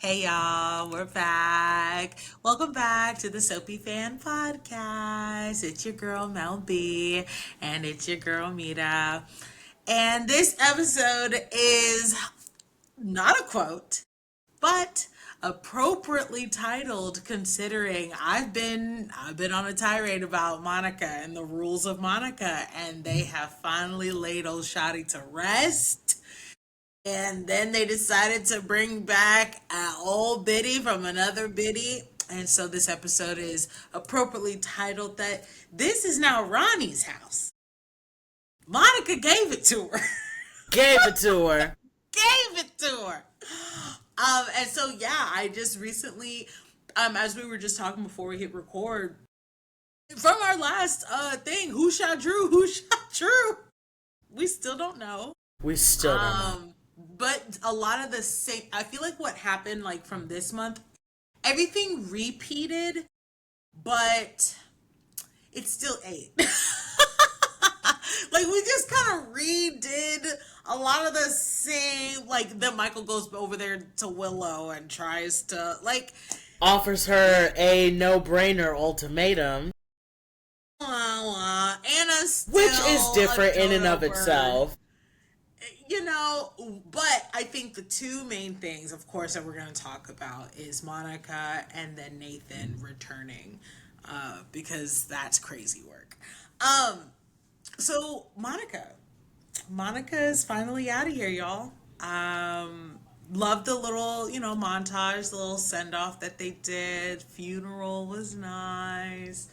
Hey y'all, we're back. Welcome back to the Soapy Fan Podcast. It's your girl Mel B and it's your girl Mita. And this episode is not a quote, but appropriately titled considering I've been on a tirade about Monica and the rules of Monica, and they have finally laid old Shotty to rest. And then they decided to bring back an old biddy from another biddy. And so this episode is appropriately titled that this is now Ronnie's house. Monica gave it to her. Gave it to her. Gave it to her. And so yeah, I just recently, as we were just talking before we hit record, from our last thing, who shot Drew? Who shot Drew? We still don't know. We still don't know. But a lot of the same, I feel like what happened like from this month, everything repeated, but it's still eight. Like we just kind of redid a lot of the same, like then Michael goes over there to Willow and tries to like Offers her a no-brainer ultimatum. Anna's still Which is different in and of itself. But I think the two main things, of course, that we're going to talk about is Monica and then Nathan returning, because that's crazy work. So Monica is finally out of here, y'all. Love the little, montage, the little send off that they did. Funeral was nice.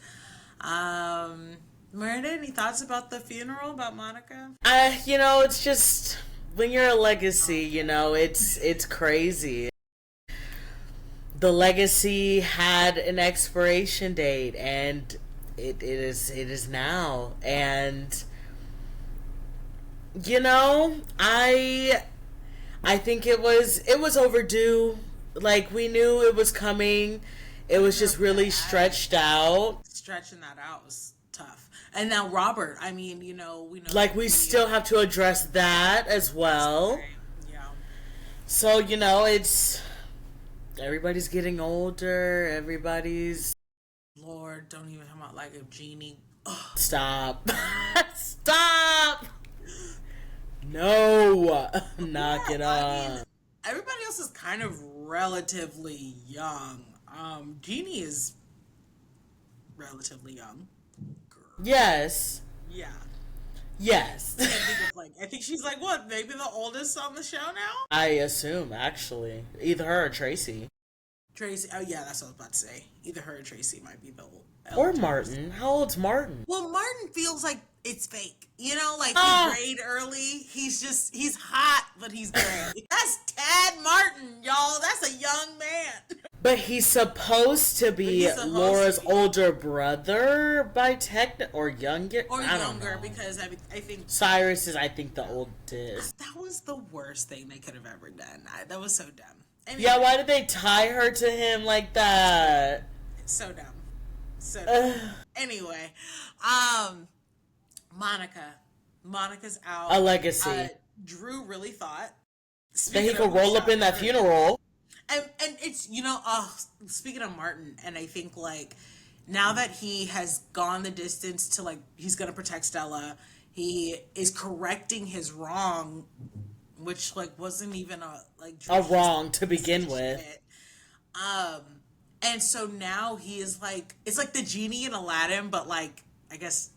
Miranda, any thoughts about the funeral, about Monica? It's just when you're a legacy, it's crazy. The legacy had an expiration date, and it is now. And I think it was overdue. Like we knew it was coming. It was just really stretched out. Stretching that out was tough. And now Robert, we know like we still have to address that as well. Yeah. So, it's everybody's getting older, everybody's Lord, don't even talk about like a genie. Ugh. Stop. Stop. No. Knock it off. Everybody else is kind of relatively young. Jeannie is relatively young. Girl. Yes. Yeah. Yes. I think she's like what? Maybe the oldest on the show now. I assume actually, either her or Tracy. Tracy. Oh yeah, that's what I was about to say. Either her or Tracy might be the old. Or Martin. How old's Martin? Well, Martin feels like it's fake. Like he grayed early. He's hot, but he's gray. That's Tad Martin, y'all. That's a young man. But he's supposed to be Laura's older brother by or younger. Or younger, because I think Cyrus is, I think, the oldest. That was the worst thing they could have ever done. That was so dumb. Anyway, yeah, why did they tie her to him like that? So dumb. So dumb. Anyway, Monica's out. A legacy. Drew really thought that he could roll up in that funeral. And it's, speaking of Martin, and I think, like, now that he has gone the distance to, like, he's going to protect Stella, he is correcting his wrong, which, like, wasn't even a wrong to begin with. And so now he is, like, it's like the genie in Aladdin, but, like, I guess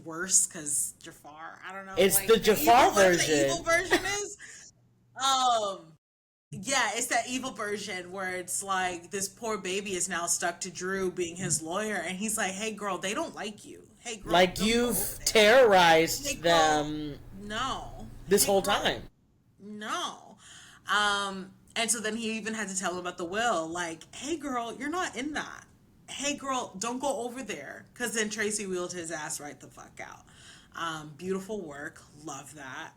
worse, because Jafar, I don't know. It's like, the Jafar version. The evil version is. Yeah, it's that evil version where it's like this poor baby is now stuck to Drew being his lawyer, and he's like, "Hey, girl, they don't like you. Hey, girl, like you've terrorized them. No, this whole time. No, and so then he even had to tell him about the will. Like, hey, girl, you're not in that. Hey, girl, don't go over there, because then Tracy wheeled his ass right the fuck out. Beautiful work, love that.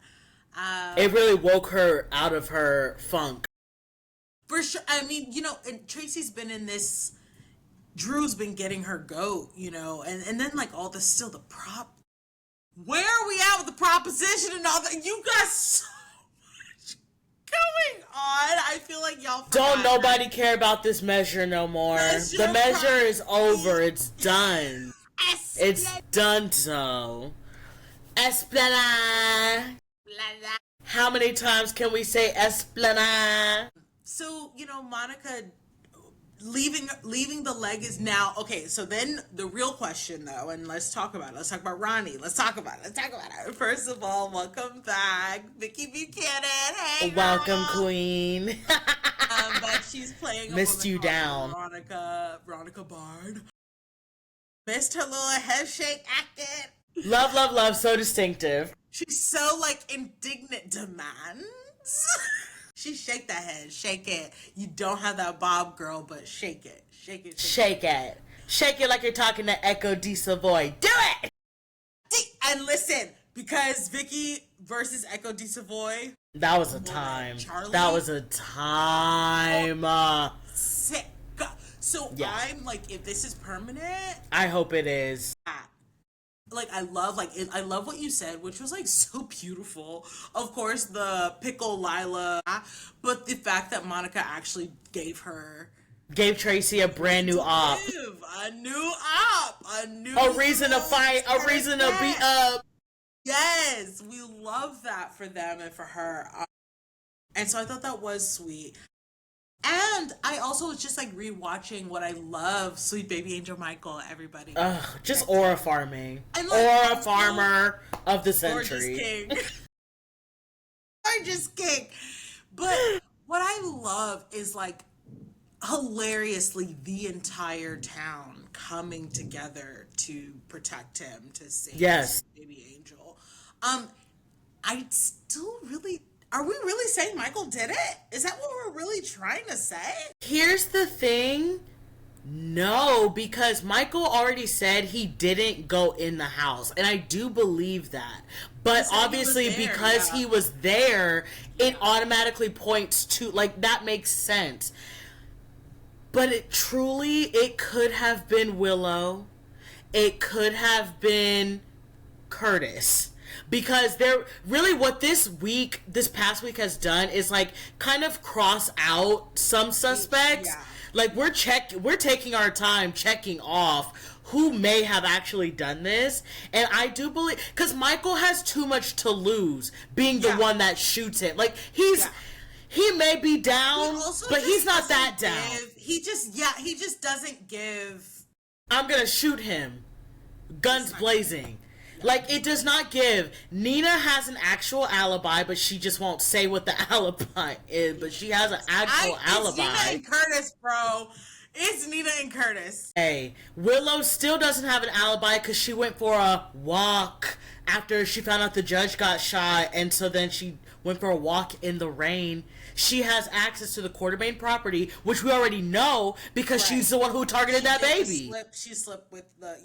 It really woke her out of her funk. For sure. And Tracy's been in this. Drew's been getting her goat, and then like all this still the prop. Where are we at with the proposition and all that? You got so much going going on? I feel like y'all forgot. Don't nobody care about this measure no more. The measure is over. It's done. It's done so. Esplanade. How many times can we say Esplanade? So, Monica leaving the leg is now okay. So then the real question though, and let's talk about it. Let's talk about Ronnie. Let's talk about it. First of all, welcome back, Vicky Buchanan. Hey, girl. Welcome, Queen. But she's playing a missed woman you down, Veronica Bard. Missed her little head shake acting. Love, so distinctive. She's so indignant demands. She shake that head, shake it. You don't have that bob, girl, but shake it. Shake it. Shake it like you're talking to Echo de Savoy. Do it! And listen, because Vicky versus Echo de Savoy. That was a time. Charlie, that was a time. Sick. So yeah. I'm if this is permanent. I hope it is. I love what you said, which was so beautiful. Of course, the pickle Lila, but the fact that Monica actually gave Tracy a brand new op, a reason to fight, a reason to beat up. Yes, we love that for them and for her, and so I thought that was sweet. And I also was just rewatching what I love, Sweet Baby Angel Michael, everybody. Just aura farming. Aura farmer of the century. Gorgeous king. But what I love is hilariously the entire town coming together to protect him, to save Baby Angel. I still really... Are we really saying Michael did it? Is that what we're really trying to say? Here's the thing. No, because Michael already said he didn't go in the house. And I do believe that. But obviously because he was there, it automatically points to, that makes sense. But it could have been Willow. It could have been Curtis. Because what this past week has done is kind of cross out some suspects. Yeah. We're taking our time checking off who may have actually done this. And I do believe, because Michael has too much to lose being the one that shoots it. He may be down, but he's not that down. He just doesn't give. I'm gonna shoot him. Guns blazing. It does not give. Nina has an actual alibi, but she just won't say what the alibi is. But she has an actual alibi. It's Nina and Curtis, bro. It's Nina and Curtis. Hey, Willow still doesn't have an alibi because she went for a walk after she found out the judge got shot. And so then she went for a walk in the rain. She has access to the Quartermain property, which we already know because she's the one who targeted that baby. She slipped with the...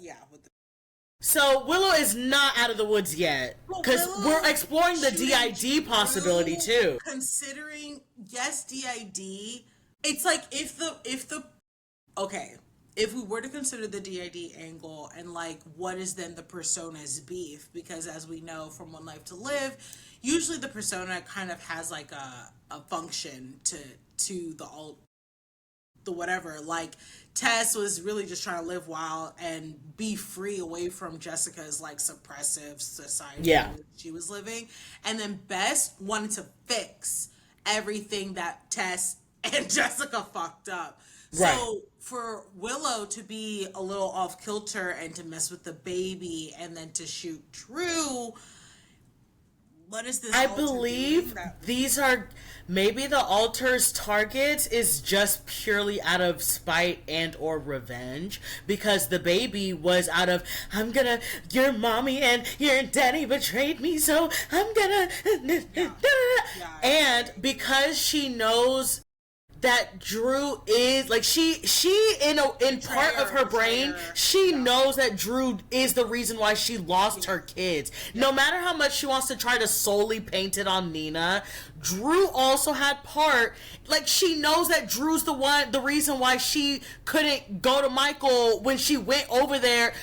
So Willow is not out of the woods yet, because we're exploring the DID possibility too. Considering DID, it's if we were to consider the DID angle and what is then the persona's beef, because as we know from One Life to Live, usually the persona kind of has a function to the whatever. Tess was really just trying to live wild and be free away from Jessica's suppressive society she was living. And then Bess wanted to fix everything that Tess and Jessica fucked up. Right. So for Willow to be a little off kilter and to mess with the baby and then to shoot Drew, what is this? I believe these are maybe the altar's targets is just purely out of spite and or revenge, because the baby was out of your mommy and your daddy betrayed me, so I'm gonna and because she knows that Drew is she in part of her brain she knows that Drew is the reason why she lost her kids. No matter how much she wants to try to solely paint it on Nina, Drew also had part. She knows that Drew's the reason why she couldn't go to Michael when she went over there.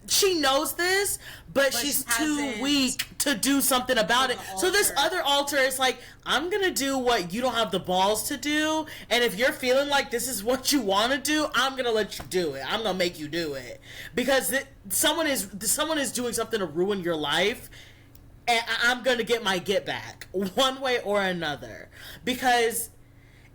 she knows this, but she's too weak to do something about it. So this other alter is like, I'm gonna do what you don't have the balls to do, and if you're feeling like this is what you want to do, I'm gonna let you do it. I'm gonna make you do it because someone is doing something to ruin your life, and I'm gonna get my get back one way or another because.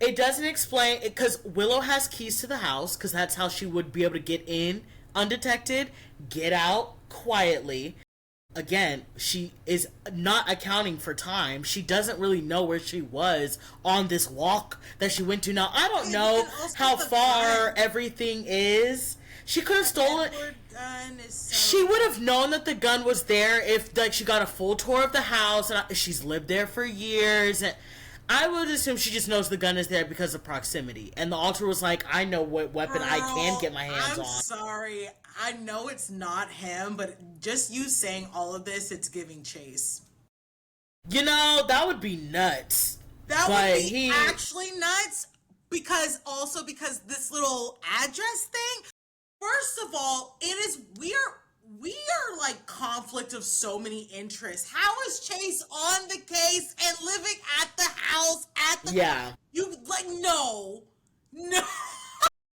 It doesn't explain because Willow has keys to the house because that's how she would be able to get in undetected, get out quietly. Again, she is not accounting for time. She doesn't really know where she was on this walk that she went to. Now, I don't know how far everything is. She could have stolen it. She would have known that the gun was there if like she got a full tour of the house and she's lived there for years. And I would assume she just knows the gun is there because of proximity. And the altar was like, I know what weapon I can get my hands on. I'm sorry. I know it's not him, but just you saying all of this, it's giving Chase. You know, that would be nuts. That would be actually nuts because this little address thing. First of all, we are like conflict of so many interests. How is Chase on the case and living at the house you like no.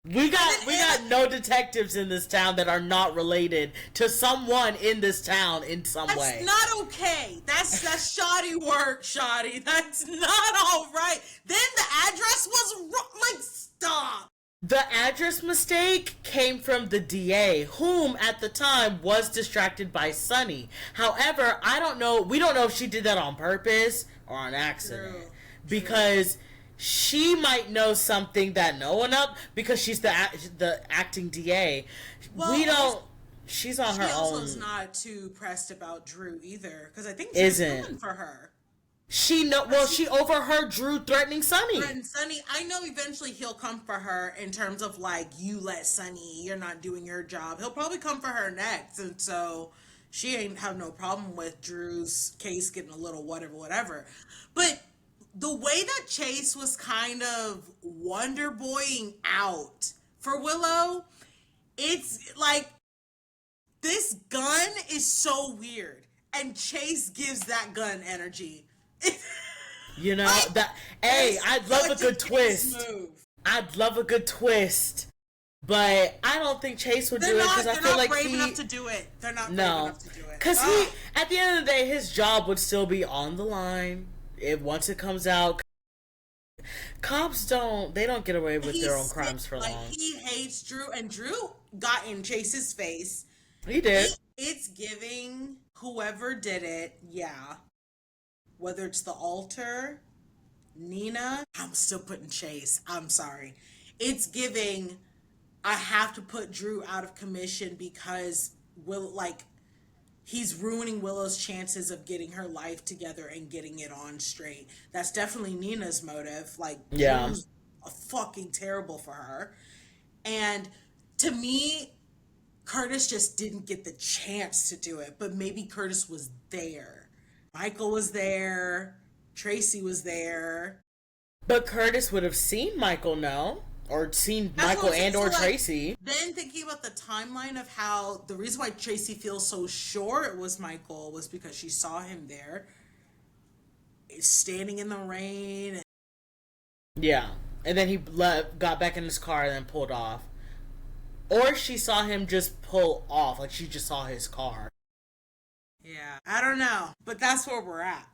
We got no detectives in this town that are not related to someone in this town in some way. That's not okay. That's shoddy work, shoddy. That's not all right. Then the address was wrong. Like, stop. The address mistake came from the DA, whom at the time was distracted by Sunny. However, we don't know if she did that on purpose or on accident. True. Because she might know something that no one else, because she's the acting DA. Well, she's on her own. She also is not too pressed about Drew either, because I think she's coming for her. She overheard Drew threatening Sunny. I know eventually he'll come for her in terms of like, you let Sunny, you're not doing your job. He'll probably come for her next, and so she ain't have no problem with Drew's case getting a little whatever. But the way that Chase was kind of Wonder Boying out for Willow, it's like this gun is so weird, and Chase gives that gun energy. You know I'd love a good twist. I'd love a good twist, but I don't think Chase would do it because I feel like they're not brave enough to do it. They're not brave enough to do it. Because at the end of the day, his job would still be on the line. Once it comes out, cops don't get away with their own crimes for long. He hates Drew, and Drew got in Chase's face. He did. It's giving whoever did it, whether it's the altar, Nina, I'm still putting Chase. I'm sorry. It's giving, I have to put Drew out of commission because he's ruining Willow's chances of getting her life together and getting it on straight. That's definitely Nina's motive. Drew's fucking terrible for her. And to me, Curtis just didn't get the chance to do it, but maybe Curtis was there. Michael was there. Tracy was there. But Curtis would have seen Michael, no? Or seen Michael and or Tracy. Then thinking about the timeline of how the reason why Tracy feels so sure it was Michael was because she saw him there standing in the rain. Yeah. And then he got back in his car and then pulled off. Or she saw him just pull off. Like she just saw his car. Yeah, I don't know, but that's where we're at.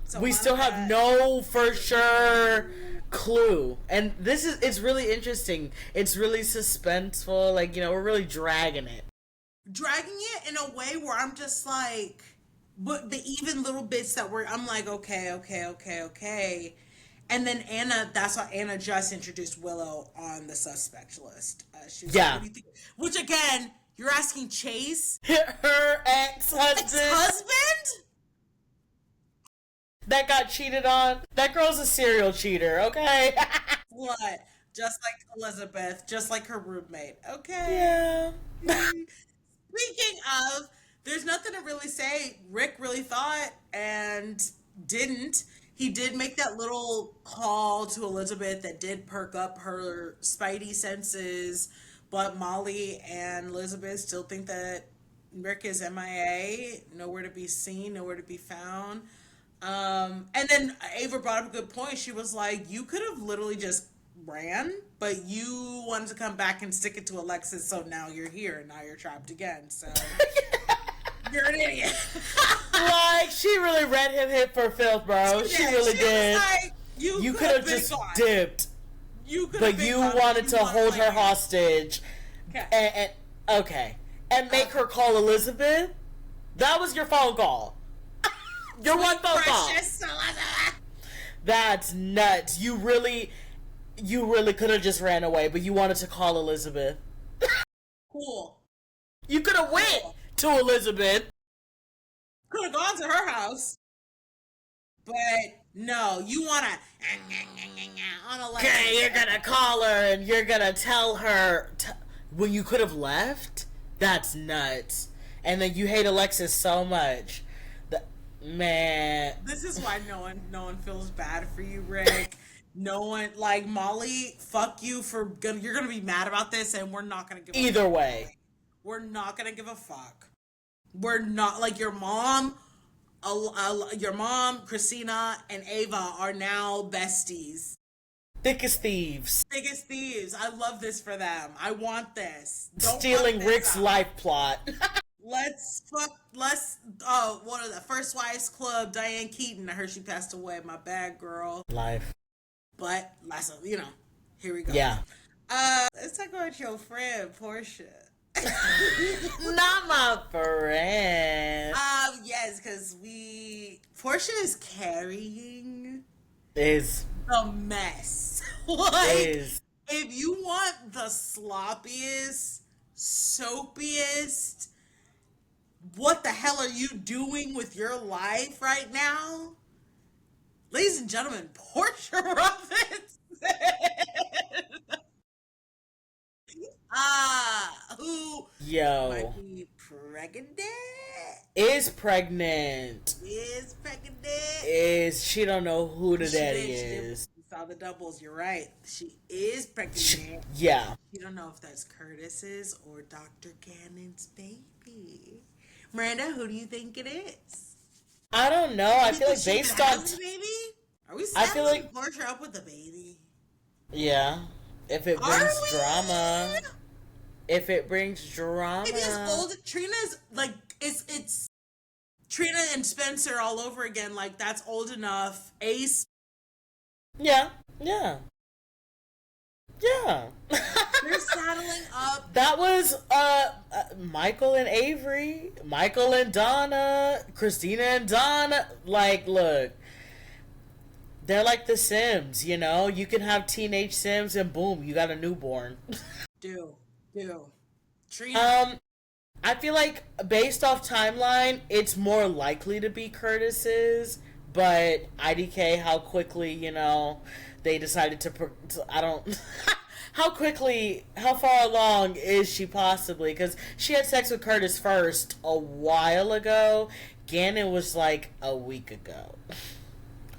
So we still have no for sure clue, and it's really interesting. It's really suspenseful. Like, we're really dragging it in a way where I'm just like, but the even little bits that I'm like, okay. And then Anna, that's why Anna just introduced Willow on the suspect list. She was like, what do you think? Which again, you're asking Chase? Her ex-husband? That got cheated on? That girl's a serial cheater, okay? What? Just like Elizabeth, just like her roommate, okay? Yeah. Speaking of, there's nothing to really say. Rick really thought and didn't. He did make that little call to Elizabeth that did perk up her spidey senses but Molly and Elizabeth still think that Rick is MIA, nowhere to be seen, nowhere to be found. And then Ava brought up a good point. She was like, "You could have literally just ran, but you wanted to come back and stick it to Alexis, so now you're here, and now you're trapped again. So you're an idiot." Like, she really read him hit for filth, bro. She really did. Like, you could have just dipped. But you wanted to hold her hostage. Okay. And make her call Elizabeth. That was your phone call. Your one phone call. That's nuts. You really could have just ran away, but you wanted to call Elizabeth. Cool. You could have went to Elizabeth. Could have gone to her house. But no, you wanna on Alexis. Okay, you're gonna call her and you're gonna tell her when you could have left. That's nuts. And then you hate Alexis so much. Man, this is why no one feels bad for you, Rick. No one, like Molly. Fuck you for you're gonna be mad about this, and we're not gonna give either way. We're not gonna give a fuck. We're not like your mom. Your mom, Christina, and Ava are now besties. Thick as thieves. Thick as thieves. I love this for them. I want this. Stealing Rick's life plot. Let's what are the First Wives Club, Diane Keaton. I heard she passed away. My bad, girl. Life. But here we go. Yeah. Let's talk about your friend Portia. Not my friend. Yes, because Portia is carrying the mess. Like, if you want the sloppiest, soapiest, what the hell are you doing with your life right now? Ladies and gentlemen, Portia Robinson. Who might be pregnant? Is pregnant. She don't know who the daddy is. She saw the doubles, you're right. She is pregnant. Yeah. You don't know if that's Curtis's or Dr. Gannon's baby. Miranda, who do you think it is? I don't know. I feel like based on the baby? Are we setting Portia up with the baby? Yeah. If it brings drama. If it brings drama. Maybe it's old. Trina's like it's Trina and Spencer all over again. Like, that's old enough. Ace. Yeah. They're saddling up. That was Michael and Avery, Michael and Donna, Christina and Donna. Like, look, they're like the Sims, you know? You can have teenage Sims and boom, you got a newborn. Do. Trina. I feel like based off timeline, it's more likely to be Curtis's, but IDK, how quickly, they decided to I don't how far along is she possibly? Because she had sex with Curtis first a while ago. Gannon was like a week ago.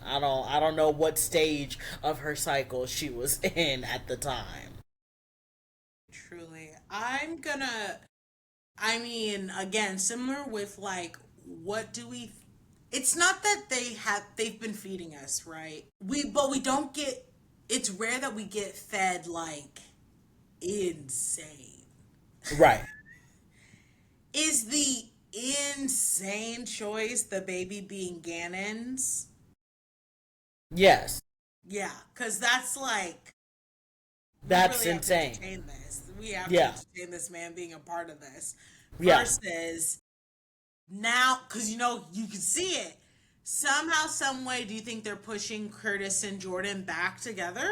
I don't know what stage of her cycle she was in at the time. Truly. Again, similar with like, what do we, it's not that they've been feeding us, right? But we don't get, it's rare that we get fed like insane. Right. Is the insane choice the baby being Gannon's? Yes. Yeah, because that's like, that's really insane. We have to entertain this man being a part of this. Versus now, because you can see it. Somehow, some way, do you think they're pushing Curtis and Jordan back together?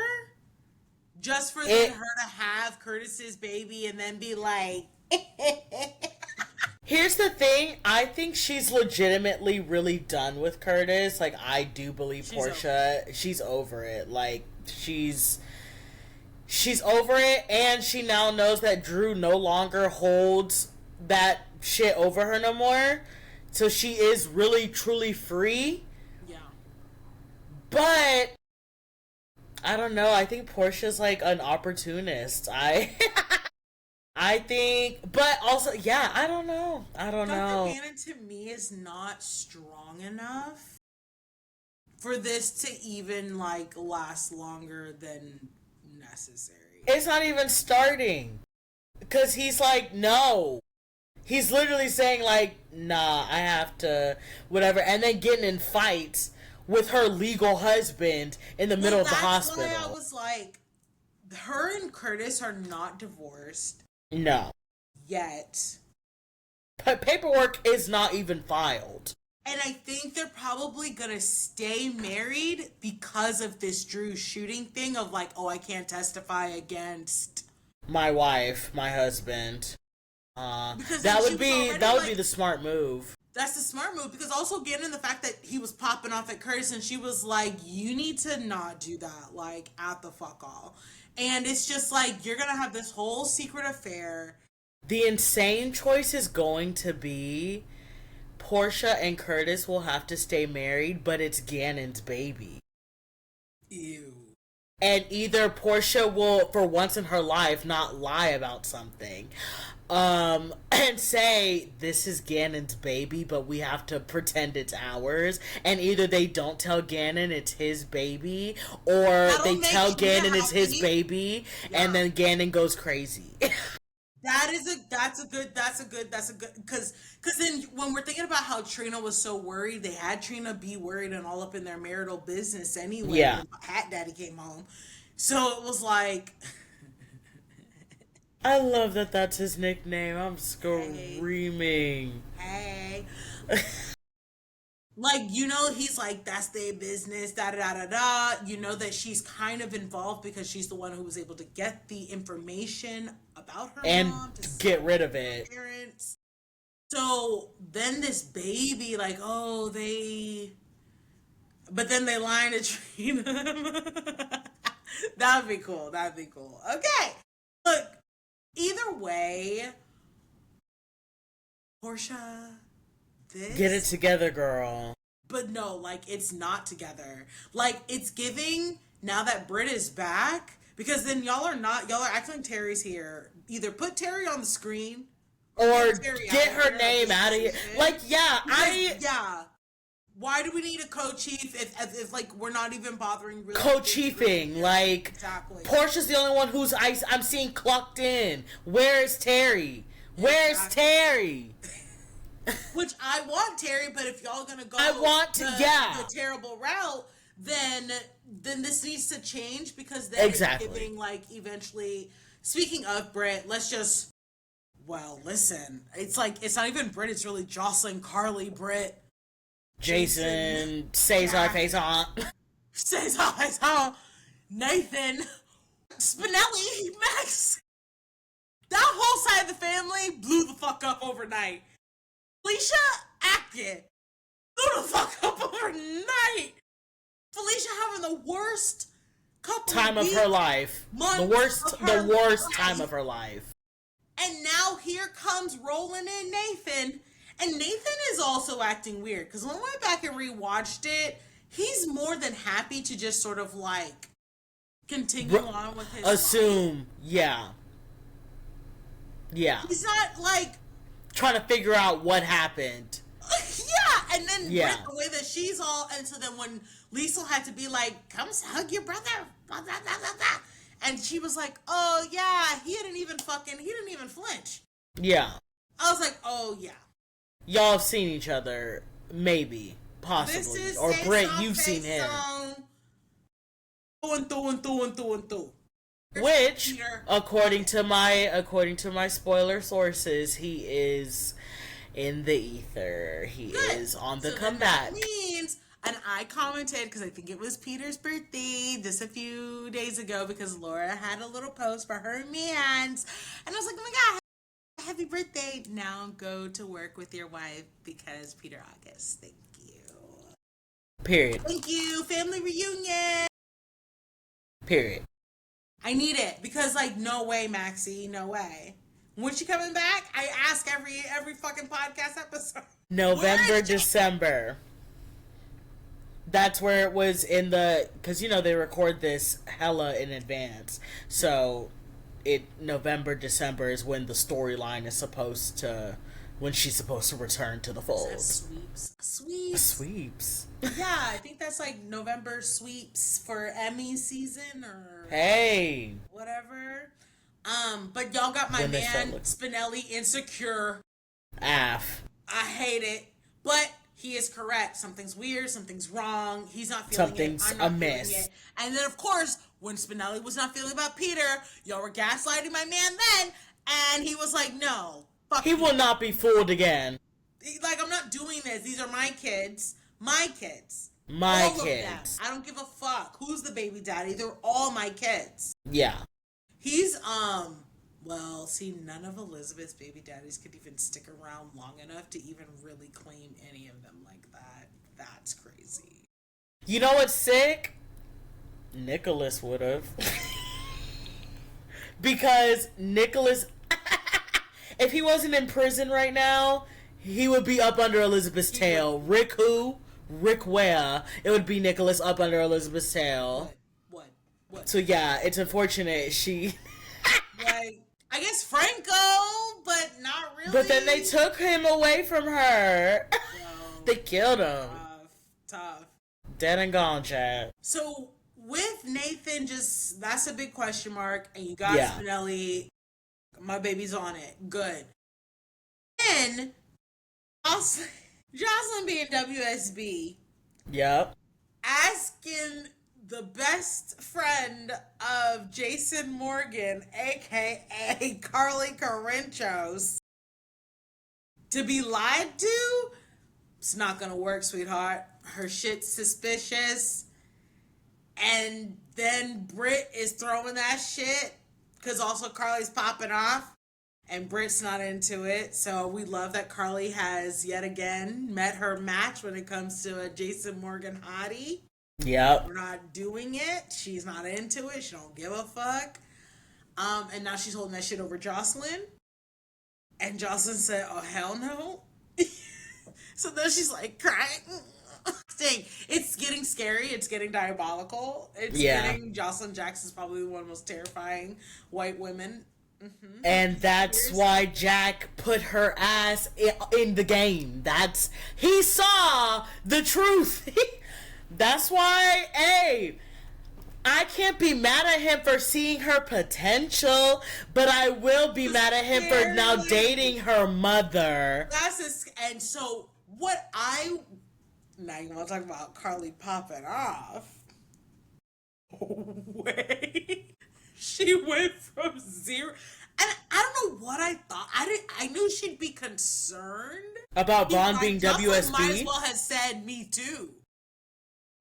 Just for her to have Curtis's baby and then be like... Here's the thing. I think she's legitimately really done with Curtis. Like, I do believe Portia, she's over it. Like, she's over it, and she now knows that Drew no longer holds that shit over her no more. So she is really, truly free. Yeah. But I don't know. I think Portia's like an opportunist. I think, but also, yeah, I don't know. I don't Dr. know. Gannon to me is not strong enough for this to even like last longer than necessary. It's not even starting. Because he's like, no. He's literally saying, like, nah, I have to, whatever. And then getting in fights with her legal husband in the middle of the hospital. That's why I was like, her and Curtis are not divorced. No. Yet. But paperwork is not even filed. And I think they're probably gonna stay married because of this Drew shooting thing of like, oh, I can't testify against my wife, my husband. Because that would be the smart move. That's the smart move, because also getting the fact that he was popping off at Curtis and she was like, you need to not do that, like, at the fuck all. And it's just like, you're gonna have this whole secret affair. The insane choice is going to be Portia and Curtis will have to stay married, but it's Gannon's baby. Ew. And either Portia will, for once in her life, not lie about something. And say, this is Gannon's baby, but we have to pretend it's ours. And either they don't tell Gannon it's his baby, or they tell Gannon it's his baby, and then Gannon goes crazy. That's a good, because then when we're thinking about how Trina was so worried, they had Trina be worried and all up in their marital business anyway. Yeah. When Hat Daddy came home. So it was like... I love that that's his nickname. I'm screaming. Hey. Like, you know, he's like, that's their business, da-da-da-da-da. You know that she's kind of involved because she's the one who was able to get the information about her and mom. To get rid of it. Parents. So then this baby, like, oh, they... But then they lie to Trina. That'd be cool. Okay. Look, either way, Portia... This? Get it together, girl. But no, like, it's not together. Like, it's giving, now that Britt is back, because then y'all are acting like Terry's here. Either put Terry on the screen, or get her name out of here. Like, yeah, yeah. Why do we need a co-chief if like, we're not even bothering really co-chiefing? Like, exactly. Portia's the only one who's I'm seeing clocked in. Where is Terry? Where's Terry? Which I want Terry, but if y'all gonna go the terrible route, then this needs to change, because then it's giving, like, eventually. Speaking of Britt, let's just listen. It's like, it's not even Britt, it's really Jocelyn, Carly, Britt, Jason, Cesar Faison, Nathan, Spinelli, Max. That whole side of the family blew the fuck up overnight. Felicia acted. Blew the fuck up overnight. Felicia having the worst time of her life. The worst time of her life. And now here comes rolling in Nathan. And Nathan is also acting weird, because when I went back and rewatched it, he's more than happy to just sort of like continue on with his life. Yeah. He's not like trying to figure out what happened. Yeah, and then Britt, the way that she's all, and so then when Liesl had to be like, come hug your brother, blah, blah, blah, blah, blah. And she was like, oh yeah, he didn't even flinch. Yeah. I was like, oh yeah. Y'all have seen each other, maybe, possibly. Or Britt, you've seen him. Through. Which, according to my spoiler sources, he is in the ether. He is on the comeback. That means, and I commented, because I think it was Peter's birthday just a few days ago, because Laura had a little post for her mans, and I was like, oh my god, happy birthday. Now go to work with your wife, because Peter August. Thank you. Period. Thank you. Family reunion. Period. I need it, because, like, no way, Maxie, no way. When's she coming back? I ask every fucking podcast episode. November, December. That's where it was in the, because, you know, they record this hella in advance. So November, December is when the storyline is supposed to, when she's supposed to return to the fold. Sweeps. Yeah, I think that's like November sweeps for Emmy season or hey, whatever. But y'all got my man Spinelli insecure. Af. I hate it, but he is correct. Something's weird. Something's wrong. He's not feeling Something's it. I'm not amiss. feeling it. And then, of course, when Spinelli was not feeling about Peter, y'all were gaslighting my man then, and he was like, "No, fuck he will not be fooled again. Like, I'm not doing this. These are my kids. My kids. My all kids. Of them. I don't give a fuck. Who's the baby daddy? They're all my kids." Yeah. He's, well, see, none of Elizabeth's baby daddies could even stick around long enough to even really claim any of them like that. That's crazy. You know what's sick? Nicholas would have. Because Nicholas, if he wasn't in prison right now, he would be up under Elizabeth's tail. Rick who? Rick where? It would be Nicholas up under Elizabeth's tail. What? So yeah, it's unfortunate she... Like, I guess Franco, but not really. But then they took him away from her. So, they killed him. Tough. Dead and gone, Chad. So with Nathan, just that's a big question mark, and you got Spinelli. My baby's on it. Good. Then Jocelyn being WSB. Yep. Asking the best friend of Jason Morgan, aka Carly Corinchos, to be lied to? It's not gonna work, sweetheart. Her shit's suspicious. And then Britt is throwing that shit, because also Carly's popping off, and Britt's not into it. So we love that Carly has yet again met her match when it comes to a Jason Morgan hottie. Yep. We're not doing it. She's not into it. She don't give a fuck. And now she's holding that shit over Jocelyn. And Jocelyn said, "Oh, hell no." So then she's like crying. It's getting scary. It's getting diabolical. It's getting... Jocelyn Jackson's probably one of the most terrifying white women. Mm-hmm. And that's why Jack put her ass in the game. He saw the truth. That's why, hey, I can't be mad at him for seeing her potential, but I will be mad at him for now dating her mother. And so now you want to talk about Carly popping off. Wait. She went from zero. And I don't know what I thought. I knew she'd be concerned about Vaughn being WSB. Jocelyn might as well have said me too.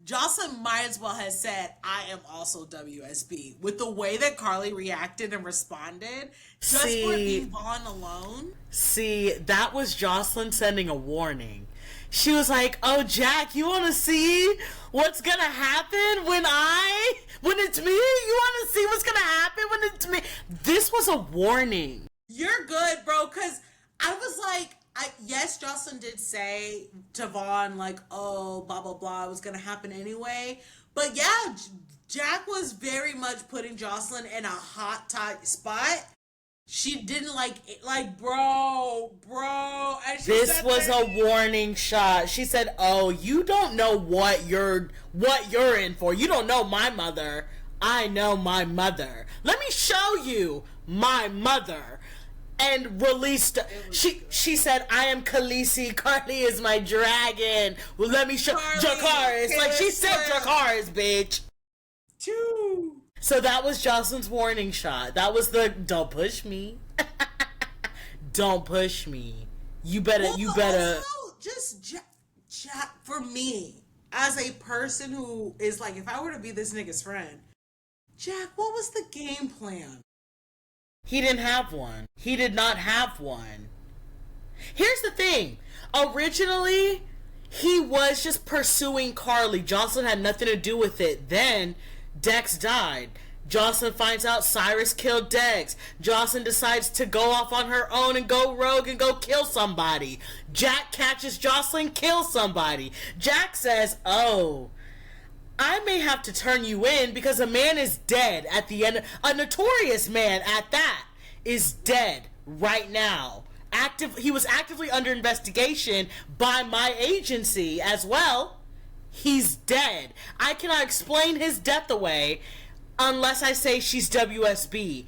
Jocelyn might as well have said, I am also WSB. With the way that Carly reacted and responded, just for leave Vaughn alone. See, that was Jocelyn sending a warning. She was like, "Oh, Jack, you want to see what's going to happen when it's me? You want to see what's going to happen when it's me?" This was a warning. You're good, bro, because I was like, yes, Jocelyn did say to Vaughn, like, "Oh, blah, blah, blah, it was going to happen anyway." But yeah, Jack was very much putting Jocelyn in a hot, tight spot. She didn't bro. And this was a warning shot. She said, "Oh, you don't know what you're in for. You don't know my mother. I know my mother. Let me show you my mother." And released. She said, "I am Khaleesi. Carly is my dragon. Well, let me show Dracarys." Like she said, Dracarys, bitch. Choo. So that was Jocelyn's warning shot. That was the "don't push me." Don't push me. You better. Also, just Jack, for me, as a person who is like, if I were to be this nigga's friend, Jack, what was the game plan? He didn't have one. He did not have one. Here's the thing. Originally, he was just pursuing Carly. Jocelyn had nothing to do with it. Then Dex died. Jocelyn finds out Cyrus killed Dex. Jocelyn decides to go off on her own and go rogue and go kill somebody. Jack catches Jocelyn, kills somebody. Jack says, "Oh, I may have to turn you in because a man is dead at the end. A notorious man at that is dead right now. He was actively under investigation by my agency as well. He's dead. I cannot explain his death away unless I say she's WSB.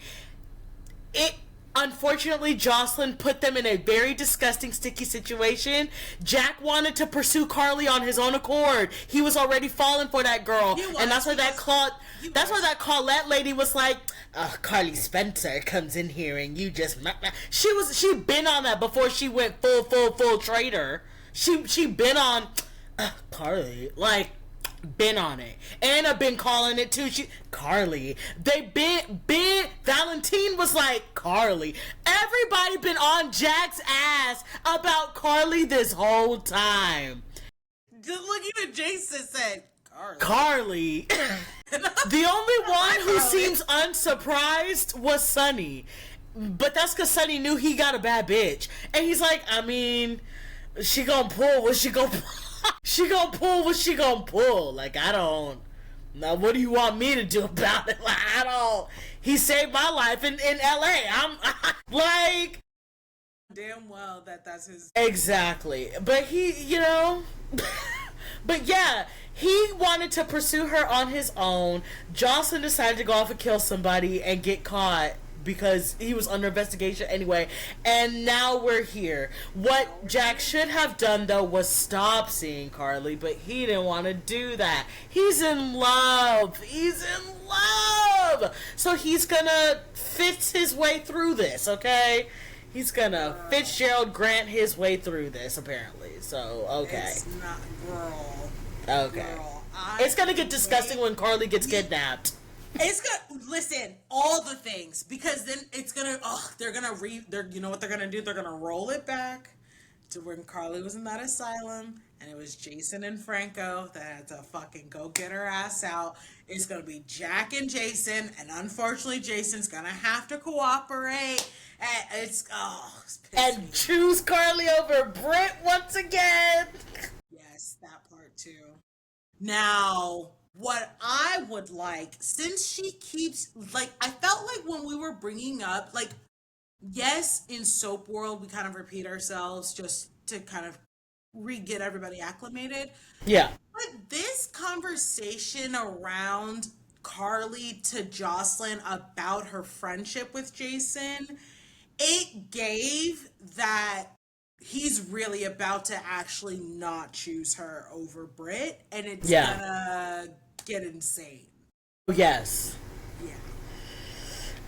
Unfortunately, Jocelyn put them in a very disgusting, sticky situation. Jack wanted to pursue Carly on his own accord. He was already falling for that girl, and that's why that Colette lady was like, Carly Spencer comes in here and you just she'd been on that before she went full traitor. She been on Carly, like, been on it. Anna been calling it too. Carly. They been Valentine was like, Carly. Everybody been on Jack's ass about Carly this whole time. Just looking at Jason said, Carly. The only one who seems unsurprised was Sonny. But that's because Sonny knew he got a bad bitch. And he's like, I mean, she gonna pull what she gonna pull. She gonna pull what she gonna pull. Like, I don't. Now, what do you want me to do about it? Like, I don't. He saved my life in LA. I'm like. Damn well that's his. Exactly. But he, you know. But yeah, he wanted to pursue her on his own. Jocelyn decided to go off and kill somebody and get caught because he was under investigation anyway. And now we're here. What Jack should have done, though, was stop seeing Carly, but he didn't want to do that. He's in love. He's in love. So he's gonna fix his way through this, okay? He's gonna Fitzgerald Grant his way through this, apparently. So, okay. It's not, girl. Okay. Girl, it's gonna get disgusting when Carly gets kidnapped. It's gonna, listen, all the things, because then it's gonna, you know what they're gonna do? They're gonna roll it back to when Carly was in that asylum, and it was Jason and Franco that had to fucking go get her ass out. It's gonna be Jack and Jason, and unfortunately Jason's gonna have to cooperate, and it's and choose Carly over Britt once again. Yes, that part too. Now, what I would like, since she keeps, like, I felt like when we were bringing up, like, yes, in Soap World, we kind of repeat ourselves just to kind of get everybody acclimated. Yeah. But this conversation around Carly to Jocelyn about her friendship with Jason, it gave that he's really about to actually not choose her over Britt, and it's gonna get insane. Yes. Yeah.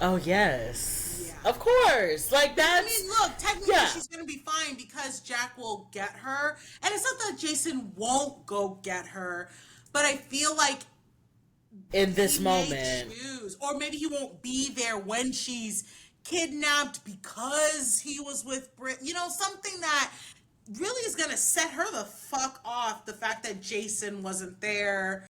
Oh, yes. Yeah. Of course. Like, that's... I mean, look, technically she's gonna be fine because Jack will get her, and it's not that Jason won't go get her, but I feel like in this moment, or maybe he won't be there when she's kidnapped because he was with Britt. You know, something that really is gonna set her the fuck off, the fact that Jason wasn't there.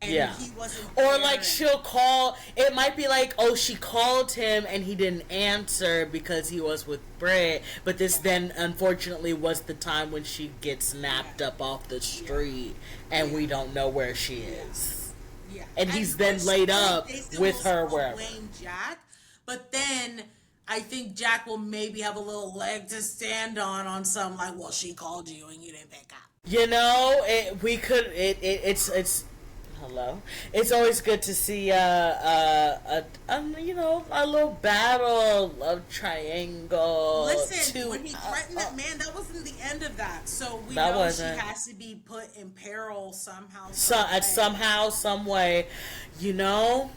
And he wasn't or like she'll call, it might be like, oh, she called him and he didn't answer because he was with Britt, but this then unfortunately was the time when she gets snapped up off the street and we don't know where she is. And he's then laid up with her wherever. Blame Jack, but then I think Jack will maybe have a little leg to stand on some, like, well, she called you and you didn't pick up. You know, it's hello. It's always good to see you know, a little battle of triangle. Listen, when he threatened that man, that wasn't the end of that. So we know she has to be put in peril somehow. Somehow, some way, you know,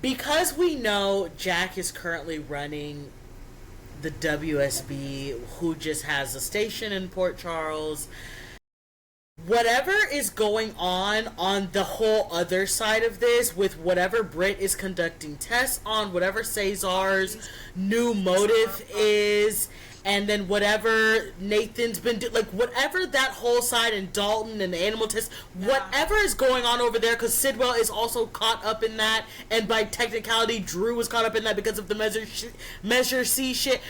because we know Jack is currently running the WSB, who just has a station in Port Charles. Whatever is going on the whole other side of this, with whatever Britt is conducting tests on, whatever Cesar's new motive is, and then whatever Nathan's been doing, like, whatever that whole side, and Dalton and the animal test, whatever is going on over there, because Sidwell is also caught up in that, and by technicality, Drew was caught up in that because of the Measure C shit.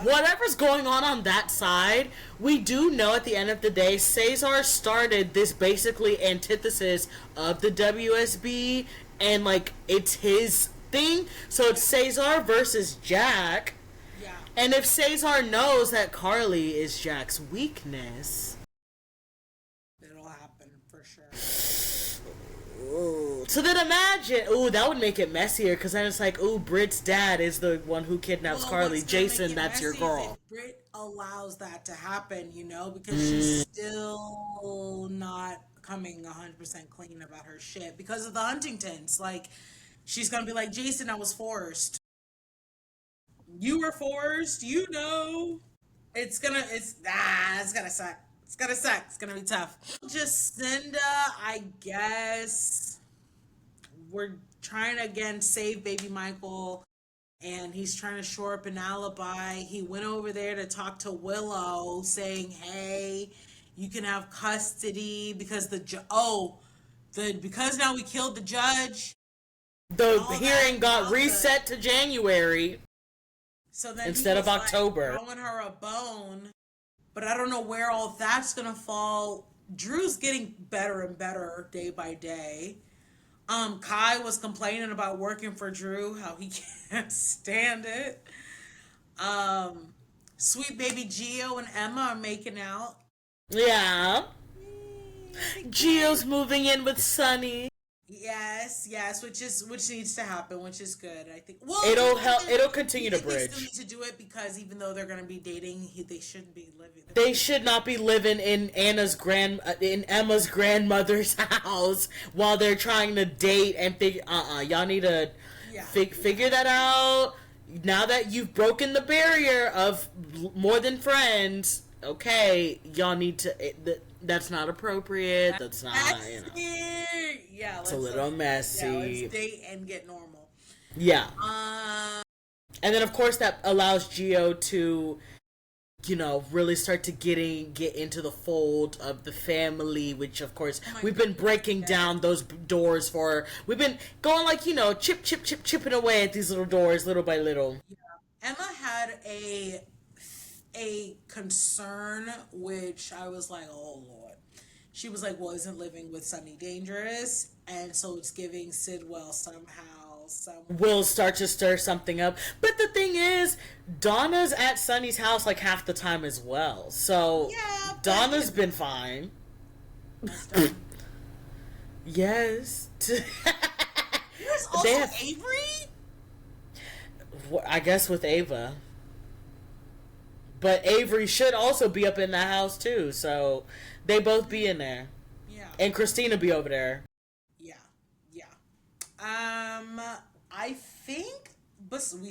whatever's going on that side, we do know at the end of the day, Cesar started this basically antithesis of the WSB, and like it's his thing. So it's Cesar versus Jack. Yeah. And if Cesar knows that Carly is Jack's weakness, it'll happen for sure. Ooh. So then imagine, that would make it messier because then it's like, Britt's dad is the one who kidnaps Carly. Jason, that's your girl. If Britt allows that to happen, because she's still not coming 100% clean about her shit because of the Huntingtons. Like, she's gonna be like, Jason, I was forced. You were forced, It's gonna suck. It's gonna suck. It's gonna be tough. Jacinda, I guess we're trying to again save baby Michael, and he's trying to shore up an alibi. He went over there to talk to Willow, saying, "Hey, you can have custody because because now we killed the judge. The hearing got reset to January, so then instead of October. Throwing her a bone." But I don't know where all that's gonna fall. Drew's getting better and better day by day. Kai was complaining about working for Drew, how he can't stand it. Sweet baby Gio and Emma are making out. Yeah. Gio's moving in with Sonny. Yes, which needs to happen, which is good. I think. Well, it'll help. It'll continue to bridge. They still need to do it because even though they're going to be dating, they shouldn't be living. They should not be living in Emma's grandmother's house while they're trying to date and figure. Y'all need to figure that out. Now that you've broken the barrier of more than friends, okay, y'all need to. That's not appropriate. That's not, Yeah, it's a little messy. Yeah, let's date and get normal. Yeah. And then, of course, that allows Gio to, really start to get into the fold of the family, which, of course, we've been breaking down those doors for. We've been going chipping away at these little doors, little by little. Yeah. Emma had a concern, which I was like, oh Lord. She was like, well, isn't living with Sonny dangerous? And so it's giving Sidwell will start to stir something up. But the thing is, Donna's at Sonny's house like half the time as well. So Donna's been fine. Yes. There's also Avery? I guess with Ava. But Avery should also be up in the house too, so they both be in there. Yeah. And Christina be over there. Yeah. I think, but we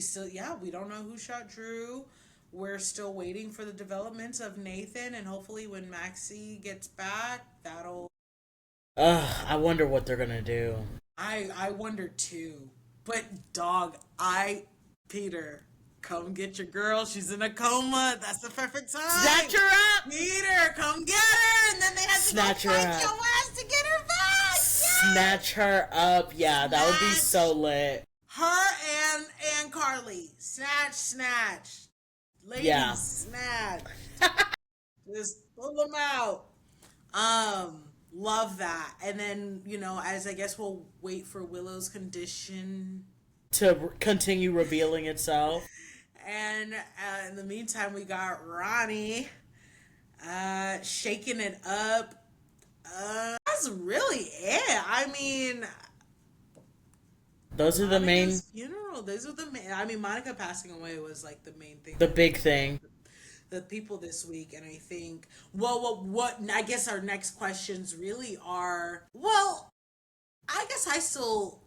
don't know who shot Drew. We're still waiting for the developments of Nathan, and hopefully when Maxie gets back, that'll. I wonder what they're gonna do. I wonder too. But Peter. Come get your girl. She's in a coma. That's the perfect time. Snatch her up. Peter, come get her. And then they have to fight your ass to get her back. Snatch her up. Yeah, that would be so lit. Her and Carly. Snatch. Ladies, snatch. Just pull them out. Love that. And then, as I guess we'll wait for Willow's condition to continue revealing itself. And in the meantime, we got Ronnie shaking it up. That's really it. I mean, those are the main funeral. Those are the main. I mean, Monica passing away was like the main thing. The big thing. The people this week, and I think. What I guess our next questions really are. Well, I guess I still.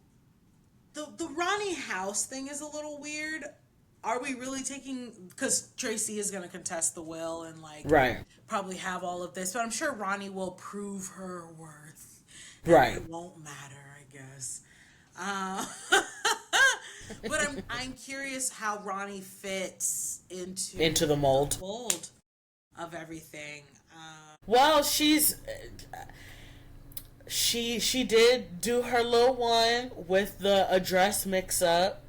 The Ronnie house thing is a little weird. Are we really taking, because Tracy is going to contest the will and probably have all of this, but I'm sure Ronnie will prove her worth. Right. It won't matter, I guess. But I'm curious how Ronnie fits into the mold of everything. Well, she did do her little one with the address mix up.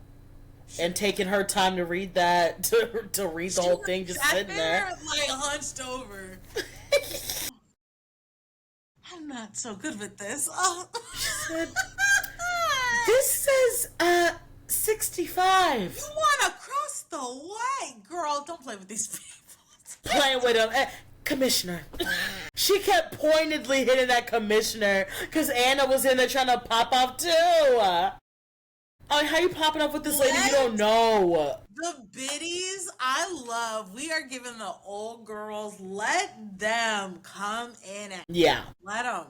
and taking her time to read that, to read the whole thing, just sitting there. Like hunched over. I'm not so good with this. Oh. She said, this says, 65. You want to cross the way, girl. Don't play with these people. Playing with him. Commissioner. She kept pointedly hitting that commissioner because Anna was in there trying to pop off too. How you popping up with this lady you don't know? The biddies, I love. We are giving the old girls, let them come in and let them.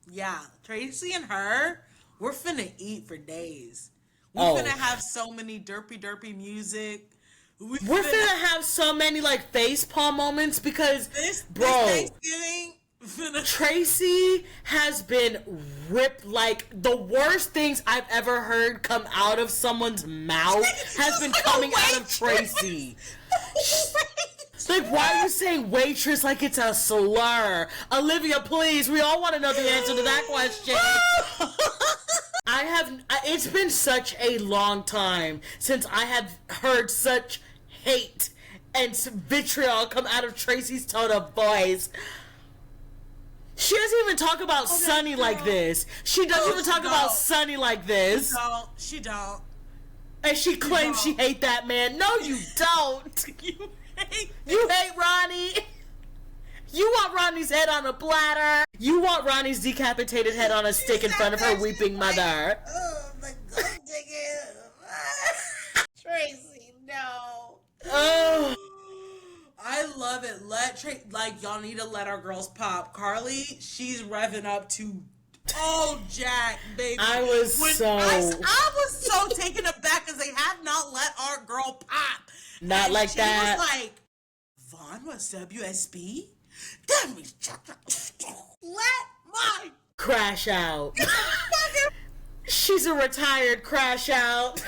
Yeah, Tracy and her, we're finna eat for days. We're finna have so many derpy music. We're finna have so many like facepalm moments because, this Thanksgiving, Tracy has been ripped. Like, the worst things I've ever heard come out of someone's mouth has been coming out of Tracy. Like, why are you saying waitress like it's a slur? Olivia, please, we all want to know the answer to that question. It's been such a long time since I have heard such hate and vitriol come out of Tracy's tone of voice. She doesn't even talk about Sonny like this. She doesn't even talk about Sonny like this. She don't. And she claims she hate that man. No, you don't. You hate Ronnie. You want Ronnie's head on a platter. You want Ronnie's decapitated head on a stick in front of her weeping mother. Oh, my God, Tracy, no. Oh. I love it. Y'all need to let our girls pop. Carly, she's revving up to Jack, baby. I was so taken aback because they have not let our girl pop. Not and like that. She was like, Vaughn was WSB? Let me let my crash out. She's a retired crash out.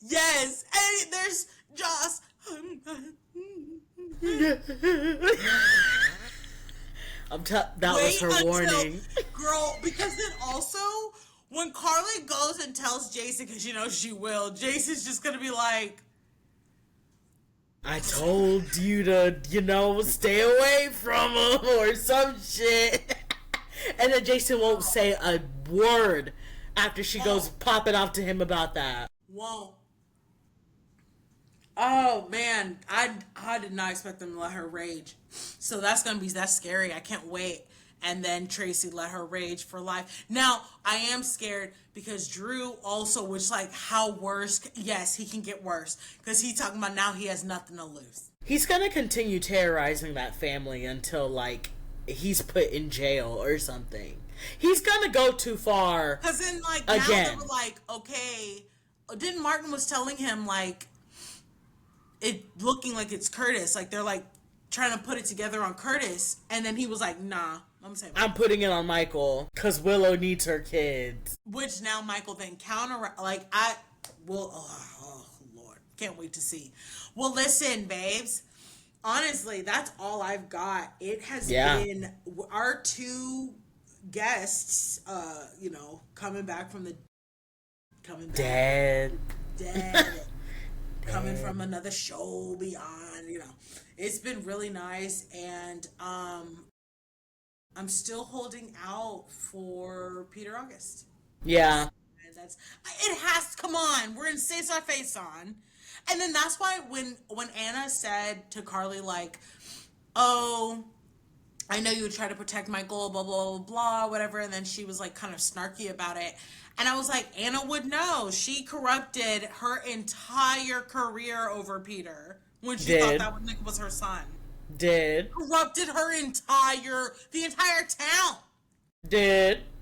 Yes. And there's Joss. That was her warning. Girl, because then also, when Carly goes and tells Jason, because you know she will, Jason's just going to be like, I told you to, stay away from him or some shit. And then Jason won't say a word after she goes popping off to him about that. Won't. Oh, man. I did not expect them to let her rage. So that's scary. I can't wait. And then Tracy let her rage for life. Now, I am scared because Drew also was like, how worse? Yes, he can get worse. Because he's talking about now he has nothing to lose. He's going to continue terrorizing that family until, like, he's put in jail or something. He's going to go too far. Because then, like, now they were like, okay. Didn't Martin was telling him, like, it looking like it's Curtis. Like, they're, like, trying to put it together on Curtis. And then he was like, nah. I'm putting it on Michael because Willow needs her kids. Which now Michael then oh Lord, can't wait to see. Well, listen, babes, honestly, that's all I've got. It has been our two guests, coming back dead. Coming from another show beyond, it's been really nice. And, I'm still holding out for Peter August. Yeah. And come on, we're in Face Our Face On. And then that's why when Anna said to Carly, like, oh, I know you would try to protect Michael, blah, blah, blah, blah, whatever. And then she was like kind of snarky about it. And I was like, Anna would know. She corrupted her entire career over Peter when she thought that Nick was her son. Corrupted the entire town.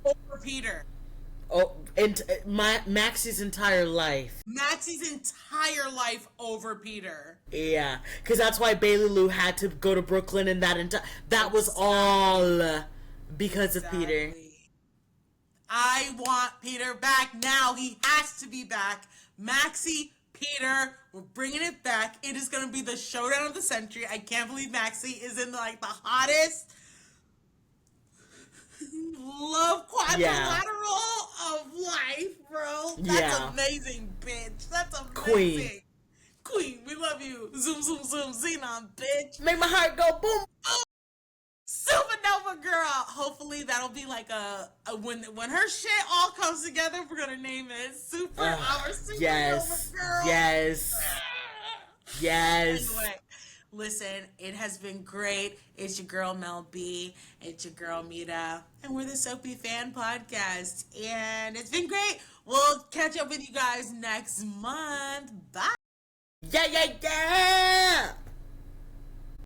Over Peter. Oh, and Maxie's entire life. Maxie's entire life over Peter. Yeah, because that's why Bailey Lou had to go to Brooklyn, and that was all because of Peter. I want Peter back now. He has to be back. Maxie, Peter, we're bringing it back. It is going to be the showdown of the century. I can't believe Maxie is in the hottest Love Yeah. quadrilateral of life, bro. That's Yeah. amazing, bitch. That's Queen. amazing. Queen, we love you. Zoom, zoom, zoom, Xenon, bitch. Make my heart go boom. Supernova girl. Hopefully that'll be like when her shit all comes together, we're gonna name it our Supernova Yes. girl. Yes. Yes. Anyway, listen, it has been great. It's your girl Mel B. It's your girl Mita, and we're the Soapy Fan Podcast. And it's been great. We'll catch up with you guys next month. Bye. Yeah, yeah, yeah.